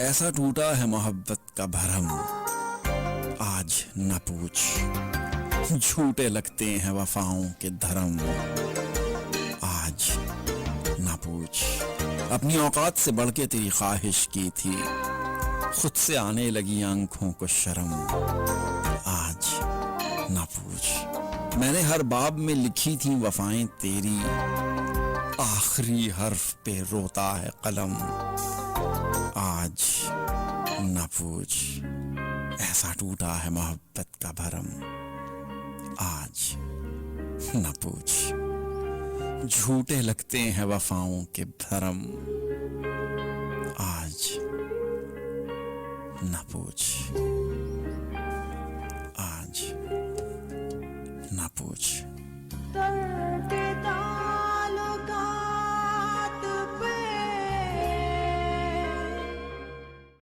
ऐसा टूटा है मोहब्बत का भरम, आज न पूछ। झूठे लगते हैं वफाओं के धर्म, आज न पूछ। अपनी औकात से बढ़ के तेरी ख्वाहिश की थी, खुद से आने लगी आंखों को शर्म, आज न पूछ। मैंने हर बाब में लिखी थी वफाएं तेरी, आखिरी हर्फ पे रोता है कलम, आज न पूछ। ऐसा टूटा है मोहब्बत का भरम, आज न पूछ। झूठे लगते हैं वफाओं के भरम, आज न पूछ, आज न पूछ।